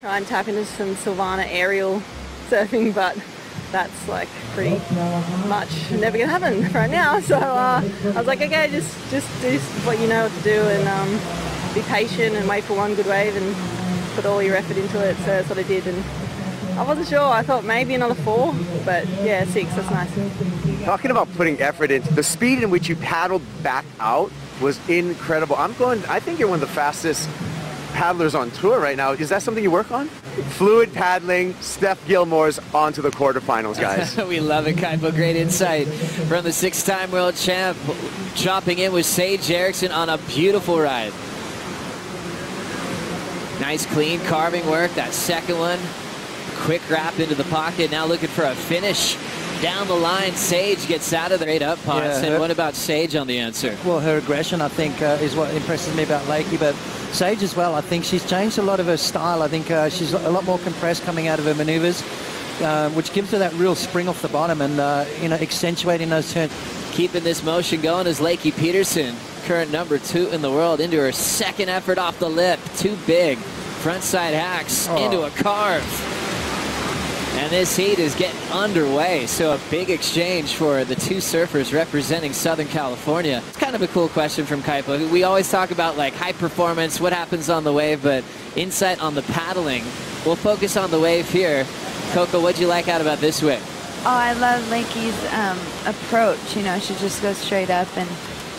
Try and tap into some Silvana aerial surfing, but that's like pretty much never gonna happen right now. So I was like, okay, just do what you know what to do, and be patient and wait for one good wave and put all your effort into it. So that's what I did, and I wasn't sure. I thought maybe another 4, but yeah, 6. That's nice. Talking about putting effort into the speed in which you paddled back out was incredible. I think you're one of the fastest paddlers on tour right now. Is that something you work on? Fluid paddling, Steph Gilmore's on to the quarterfinals, guys. We love it, Kaipo. Great insight from the 6-time world champ. Chopping in with Sage Erickson on a beautiful ride. Nice clean carving work. That second one, quick wrap into the pocket. Now looking for a finish down the line. Sage gets out of the straight up pots. And what about Sage on the answer? Well, her aggression, I think, is what impresses me about Lakey, but Sage as well. I think she's changed a lot of her style. I think she's a lot more compressed coming out of her maneuvers, which gives her that real spring off the bottom and, accentuating those turns. Keeping this motion going is Lakey Peterson, current number 2 in the world, into her second effort off the lip. 2 big frontside hacks into a carve. And this heat is getting underway, so a big exchange for the 2 surfers representing Southern California. It's kind of a cool question from Kaipo. We always talk about like high performance, what happens on the wave, but insight on the paddling. We'll focus on the wave here. Coco, what'd you like out about this wave? Oh, I love Lakey's approach. You know, she just goes straight up and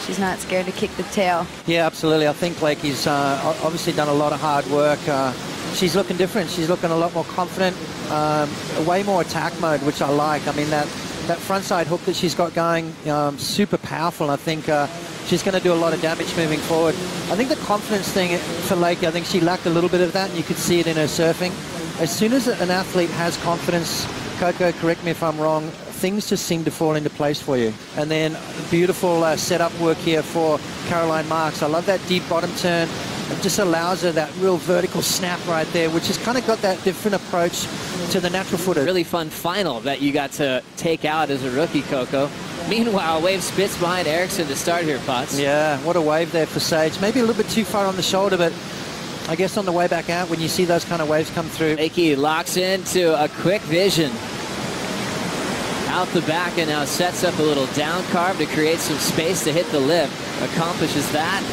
she's not scared to kick the tail. Yeah, absolutely. I think Lakey's obviously done a lot of hard work. She's looking different. She's looking a lot more confident, way more attack mode, which I like. I mean, that frontside hook that she's got going, super powerful. I think she's going to do a lot of damage moving forward. I think the confidence thing for Lakey, I think she lacked a little bit of that, and you could see it in her surfing. As soon as an athlete has confidence, Coco, correct me if I'm wrong, things just seem to fall into place for you. And then beautiful setup work here for Caroline Marks. I love that deep bottom turn. It just allows her that real vertical snap right there, which has kind of got that different approach to the natural footer. Really fun final that you got to take out as a rookie, Coco. Meanwhile, wave spits behind Erickson to start here, Potts. Yeah, what a wave there for Sage. Maybe a little bit too far on the shoulder, but I guess on the way back out, when you see those kind of waves come through. Lakey locks into a quick vision. Out the back and now sets up a little down carve to create some space to hit the lip. Accomplishes that.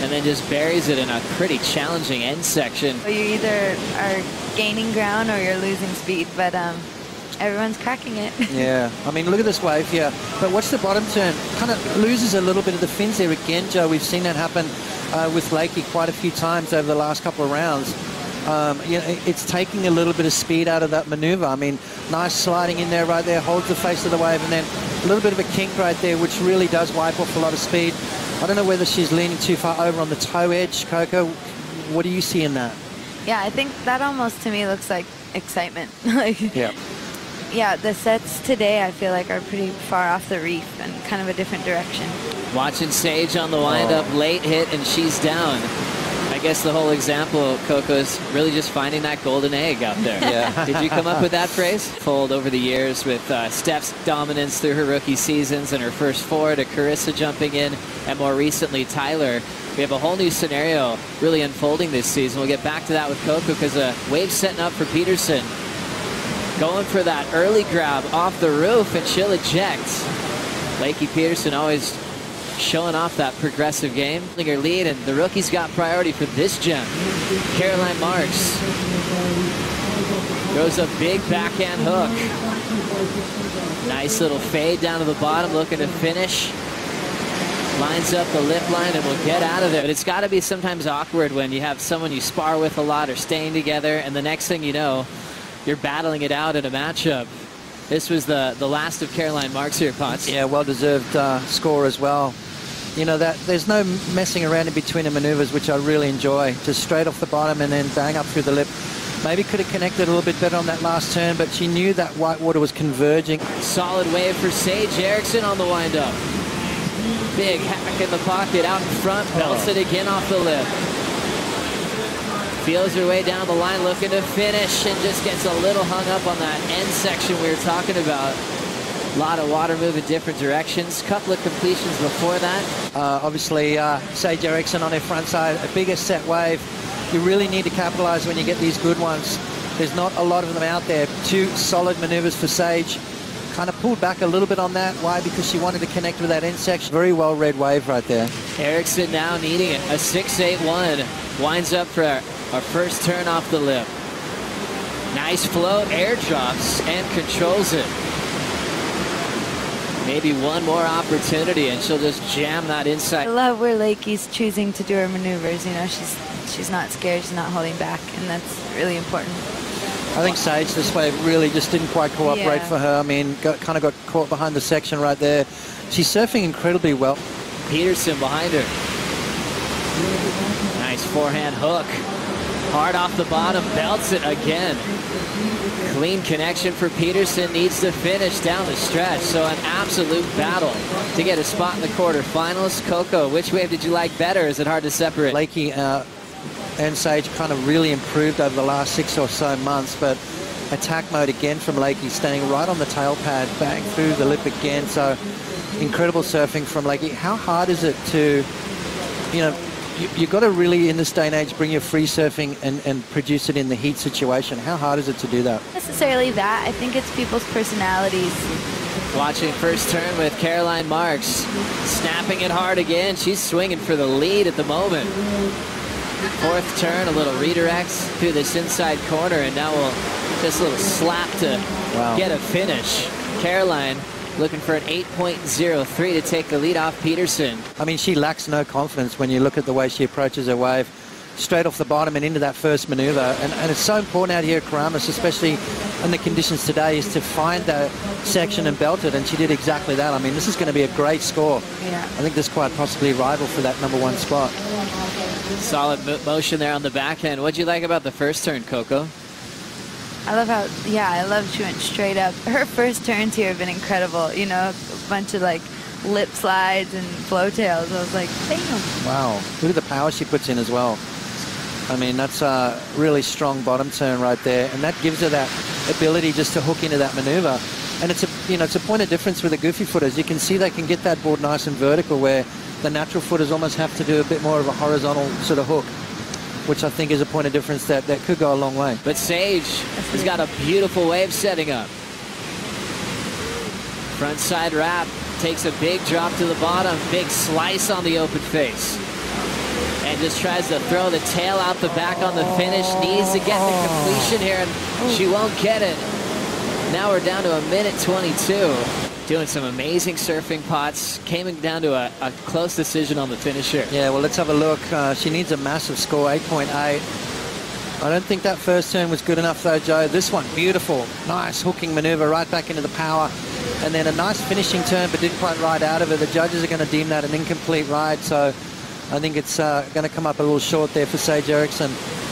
And then just buries it in a pretty challenging end section. You either are gaining ground or you're losing speed, but everyone's cracking it. Yeah, I mean, look at this wave here. But watch the bottom turn. Kind of loses a little bit of the fins there again, Joe. We've seen that happen with Lakey quite a few times over the last couple of rounds. It's taking a little bit of speed out of that maneuver. I mean, nice sliding in there right there, holds the face of the wave, and then a little bit of a kink right there, which really does wipe off a lot of speed. I don't know whether she's leaning too far over on the toe edge. Coco, what do you see in that? Yeah, I think that almost to me looks like excitement. Yeah, the sets today I feel like are pretty far off the reef and kind of a different direction. Watching Sage on the wind-up, late hit, and she's down. I guess the whole example, Coco, is really just finding that golden egg out there. Yeah. Did you come up with that phrase? Fold over the years with Steph's dominance through her rookie seasons and her first 4 to Carissa jumping in, and more recently Tyler. We have a whole new scenario really unfolding this season. We'll get back to that with Coco because a wave setting up for Peterson. Going for that early grab off the roof, and she'll eject. Lakey Peterson always showing off that progressive game. Her lead, and the rookie's got priority for this gem. Caroline Marks throws a big backhand hook. Nice little fade down to the bottom, looking to finish. Lines up the lip line and will get out of there. But it's got to be sometimes awkward when you have someone you spar with a lot or staying together, and the next thing you know, you're battling it out in a matchup. This was the last of Caroline Marks here, Potts. Yeah, well-deserved score as well. You know, that there's no messing around in between the maneuvers, which I really enjoy. Just straight off the bottom and then bang up through the lip. Maybe could have connected a little bit better on that last turn, but she knew that white water was converging. Solid wave for Sage Erickson on the wind-up. Big hack in the pocket out in front, belts it again off the lip. Feels her way down the line, looking to finish, and just gets a little hung up on that end section we were talking about. A lot of water moving different directions. Couple of completions before that. Obviously, Sage Erickson on her front side, a bigger set wave. You really need to capitalize when you get these good ones. There's not a lot of them out there. 2 solid maneuvers for Sage. Kind of pulled back a little bit on that. Why? Because she wanted to connect with that end section. Very well read wave right there. Erickson now needing it. A 6.81. Winds up for our first turn off the lip. Nice float, air drops, and controls it. Maybe one more opportunity, and she'll just jam that inside. I love where Lakey's choosing to do her maneuvers. You know, she's not scared, she's not holding back, and that's really important. I think Sage this wave really just didn't quite cooperate for her. I mean, kind of got caught behind the section right there. She's surfing incredibly well. Peterson behind her. Nice forehand hook. Hard off the bottom, belts it again. Clean connection for Peterson, needs to finish down the stretch. So an absolute battle to get a spot in the quarterfinals. Coco, which wave did you like better? Is it hard to separate? Lakey and Sage kind of really improved over the last 6 or so months, but attack mode again from Lakey, staying right on the tail pad, bang through the lip again. So incredible surfing from Lakey. How hard is it to, you know, you've got to really, in this day and age, bring your free surfing and produce it in the heat situation. How hard is it to do that? Not necessarily that. I think it's people's personalities. Watching first turn with Caroline Marks. Snapping it hard again. She's swinging for the lead at the moment. Fourth turn, a little redirect through this inside corner, and now we'll just a little slap to get a finish. Caroline looking for an 8.03 to take the lead off Peterson. I mean, she lacks no confidence when you look at the way she approaches her wave. Straight off the bottom and into that first maneuver. And it's so important out here at Karamas, especially in the conditions today, is to find that section and belt it, and she did exactly that. I mean, this is going to be a great score. Yeah. I think this quite possibly rival for that #1 spot. Solid motion there on the backhand. What'd you like about the first turn, Coco? I love how, I love she went straight up. Her first turns here have been incredible. You know, a bunch of like lip slides and flow tails. I was like, damn. Wow. Look at the power she puts in as well. I mean, that's a really strong bottom turn right there, and that gives her that ability just to hook into that maneuver. And it's a point of difference with the goofy footers. You can see they can get that board nice and vertical, where the natural footers almost have to do a bit more of a horizontal sort of hook, which I think is a point of difference that could go a long way. But Sage has got a beautiful wave setting up. Front side wrap, takes a big drop to the bottom, big slice on the open face. And just tries to throw the tail out the back on the finish. Needs to get the completion here, and she won't get it. Now we're down to 1:22. Doing some amazing surfing pots. Came down to a close decision on the finish here. Yeah, well, let's have a look. She needs a massive score, 8.8. I don't think that first turn was good enough, though, Joe. This one, beautiful. Nice hooking maneuver right back into the power. And then a nice finishing turn, but didn't quite ride out of it. The judges are going to deem that an incomplete ride, so I think it's going to come up a little short there for Sage Erickson,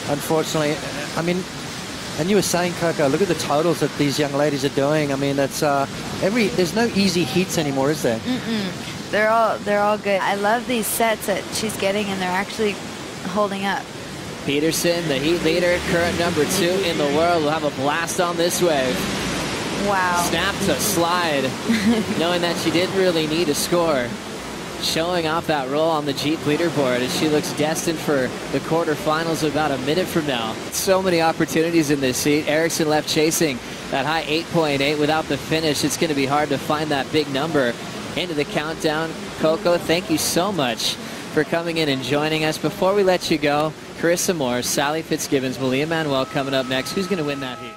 unfortunately. I mean, and you were saying, Coco, look at the totals that these young ladies are doing. I mean, that's there's no easy heats anymore, is there? They're all good. I love these sets that she's getting, and they're actually holding up. Peterson, the heat leader, current #2 in the world, will have a blast on this wave. Wow. Snap to slide, knowing that she didn't really need a score. Showing off that roll on the Jeep leaderboard as she looks destined for the quarterfinals about a minute from now. So many opportunities in this seat. Erickson left chasing that high 8.8 without the finish. It's going to be hard to find that big number into the countdown. Coco, thank you so much for coming in and joining us. Before we let you go, Carissa Moore, Sally Fitzgibbons, Malia Manuel coming up next. Who's going to win that heat?